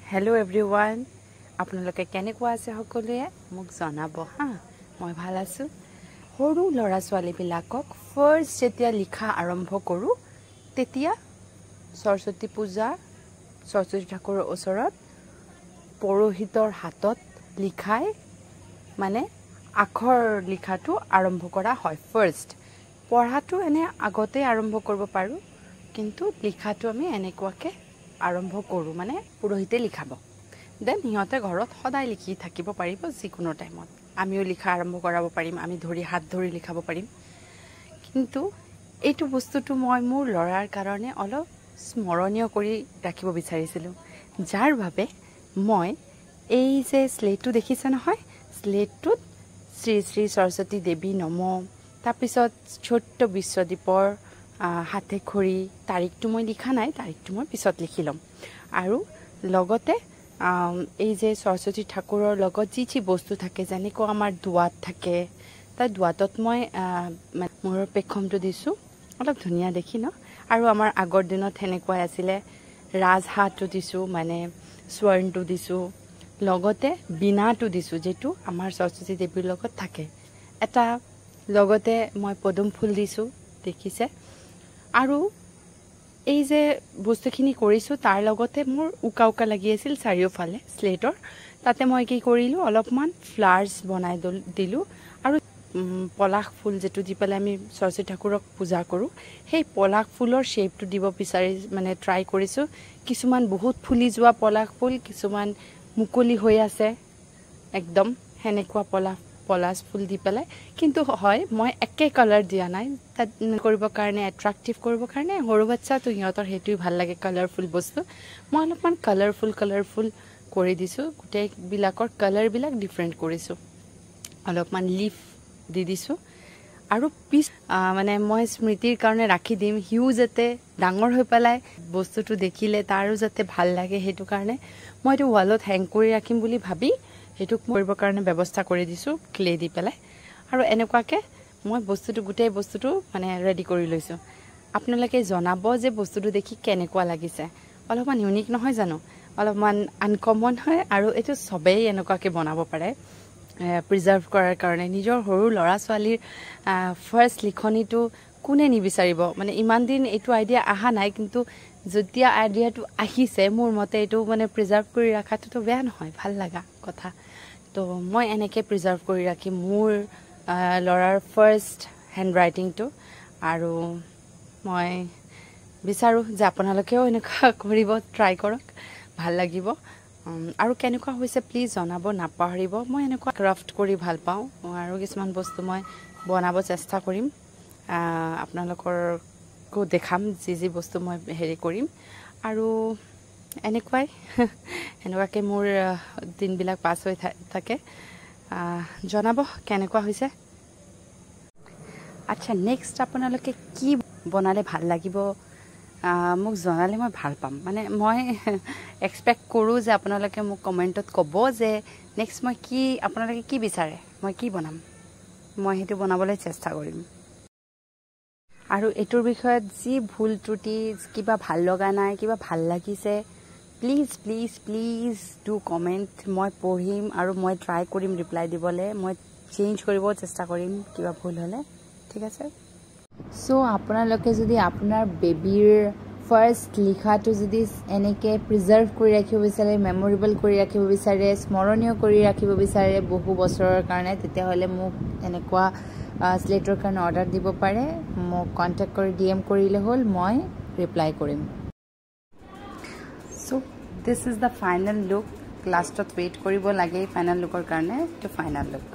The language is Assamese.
Hello everyone. আপোনালোকে কেনেকুৱা আছে সকলোৱে মোক জনাব হা মই ভাল আছো সৰু লৰা ছোৱালী বিলাকক ফাৰ্স্ট যেতিয়া লিখা আৰম্ভ কৰো তেতিয়া সৰস্বতী পূজা সৰস্বতী ঠাকুৰৰ ওচৰত পৰোহিতৰ হাতত লিখাই মানে আখৰ লিখাটো আৰম্ভ কৰা হয় ফাৰ্স্ট পঢ়াটো এনে আগতে আৰম্ভ কৰিব পাৰো কিন্তু লিখাটো আমি এনেকুৱাকে আৰম্ভ কৰো মানে পুৰোহিতে লিখাব দেন হিয়তে ঘৰত সদায় লিখি থাকিব পাৰিব যিকোনো টাইমত আমিও লিখা আৰম্ভ কৰাব পাৰিম আমি হাত ধৰি লিখাব পাৰিম কিন্তু এইটো বস্তুটো মই মোৰ লৰাৰ কাৰণে অলপ স্মৰণীয় কৰি ৰাখিব বিচাৰিছিলো যাৰ বাবে মই এই যে স্লেটটো দেখিছে নহয় স্লেটটোত শ্ৰী শ্ৰী সৰস্বতী দেৱী নম তাৰপিছত ছোট্ট বিশ্বদীপৰ হাতে খৰি তাৰিখটো মই লিখা নাই তাৰিখটো মই পিছত লিখি লম আৰু লগতে এই যে সৰস্বতী ঠাকুৰৰ লগত যি বস্তু থাকে যেনেকৈ আমাৰ দুৱাত থাকে তাৰ দুৱাতত মই মোৰ পেখমটো দিছো অলপ ধুনিয়া দেখি ন আৰু আমাৰ আগৰ দিনত হেনেকৈ আছিল ৰাজহাটো দিছো মানে স্বৰ্ণটো দিছো লগতে বিনাটো দিছো যেটো আমাৰ সৰস্বতী দেৱীৰ লগত থাকে এটা লগতে মই পদুম ফুল দিছো দেখিছে আৰু এই যে বস্তুখিনি কৰিছো তাৰ লগতে মোৰ উকা লাগি আছিল চাৰিওফালে স্লেটৰ তাতে মই কি কৰিলো অলপমান ফ্লাৱাৰ্স বনাই দিলো আৰু পলাশ ফুল যেটো দি পেলাই আমি সৰস্বতী ঠাকুৰক পূজা কৰো সেই পলাশ ফুলৰ শেপটো দিব বিচাৰি মানে ট্ৰাই কৰিছো কিছুমান বহুত ফুলি যোৱা পলাশ ফুল কিছুমান মুকলি হৈ আছে একদম হেনেকুৱা পলাশ ফুল দি পেলাই কিন্তু হয় মই একে কালাৰ দিয়া নাই তাত কৰিব কাৰণে এট্ৰাক্টিভ কৰিব কাৰণে সৰু বাচ্চা তো হিয়তৰ হেতুই ভাল লাগে কালাৰফুল বস্তু মই অলপমান কালাৰফুল কৰি দিছো গুটেই বিলাকৰ কালাৰ বিলাক ডিফাৰেন্ট কৰিছো অলপমান লিফ দি দিছো আৰু পিছ মানে মই স্মৃতিৰ কাৰণে ৰাখি দিম হিউ যেতে ডাঙৰ হৈ পেলাই বস্তুটো দেখিলে তাৰো যেতে ভাল লাগে হেতু কাৰণে মই এটো ওয়ালত হ্যাং কৰি ৰাখিম বুলি ভাবি হেতুক কৰিব কাৰণে ব্যৱস্থা কৰি দিছো ক্লে দি পেলাই আৰু এনেকুৱাকে মই বস্তুটো গুটেই বস্তুটো মানে ৰেডি কৰি লৈছো আপোনালোকে জনাব যে বস্তুটো দেখি কেনেকুৱা লাগিছে অলপমান ইউনিক নহয় জানো অলপমান আনকমন হয় আৰু এটো সবেই এনেকুৱাকে বনাব পাৰে প্ৰিজাৰ্ভ কৰাৰ কাৰণে নিজৰ সৰু লৰা ছোৱালীৰ ফাৰ্স্ট লিখনিটো কোনে নিবিচাৰিব মানে ইমান দিন এটো আইডিয়া আহা নাই কিন্তু যেতিয়া আইডিয়াটো আহিছে মোৰ মতে এটো মানে প্ৰিজাৰ্ভ কৰি ৰাখাটো তো বেয়া নহয় ভাল লাগা কথা তো মই এনেকে প্ৰিজাৰ্ভ কৰি ৰাখি মোৰ লৰাৰ ফাৰ্স্ট হ্যান্ডৰাইটিংটো আৰু মই বিচাৰো যে আপোনালোকেও এনেকুৱা কৰিব ট্ৰাই কৰক ভাল লাগিব আৰু কেনেকুৱা হৈছে প্লিজ জনাব নাপাহৰিব মই এনেকুৱা ক্ৰাফট কৰি ভাল পাওঁ আৰু কিছুমান বস্তু মই বনাব চেষ্টা কৰিম আপোনালোকৰকো দেখাম যি বস্তু মই হেৰি কৰিম আৰু এনেকুৱাকে মোৰ দিনবিলাক পাছ হৈ থাকে জনাব কেনেকুৱা হৈছে আচ্ছা নেক্সট আপোনালোকে কি বনালে ভাল লাগিব মোক জনালে মই ভাল পাম মানে মই এক্সপেক্ট কৰো যে আপোনালোকে মোক কমেন্টত ক'ব যে নেক্সট মই কি আপোনালোকে কি বিচাৰে মই কি বনাম মই হেতু বনাবলৈ চেষ্টা কৰিম আৰু এটোৰ বিষয়ত যি ভুল ত্ৰুটি কিবা ভাল লগা নাই কিবা ভাল লাগিছে প্লিজ ডু কমেন্ট মই পঢ়িম আৰু মই ট্ৰাই কৰিম ৰিপ্লাই দিবলে মই চেঞ্জ কৰিব চেষ্টা কৰিম কিবা ভুল হলে ঠিক আছে সো আপোনালোকে যদি আপোনাৰ বেবিৰ ফাৰ্স্ট লিখাটো যদি এনেকে প্ৰিজাৰ্ভ কৰি ৰাখিব বিচাৰে মেমোৰেবল কৰি ৰাখিব বিচাৰে স্মৰণীয় কৰি ৰাখিব বিচাৰে বহু বছৰৰ কাৰণে তেতিয়া হলে মোক এনেকুৱা স্লেটৰ কাৰণে অৰ্ডাৰ দিব পাৰে মোক কন্টাক্ট কৰি ডিএম কৰিলে হল মই ৰিপ্লাই কৰিম so this is the final look লাষ্টত ওয়েট কৰিব লাগে ফাইনাল লুকৰ কাৰণে তো ফাইনাল লুক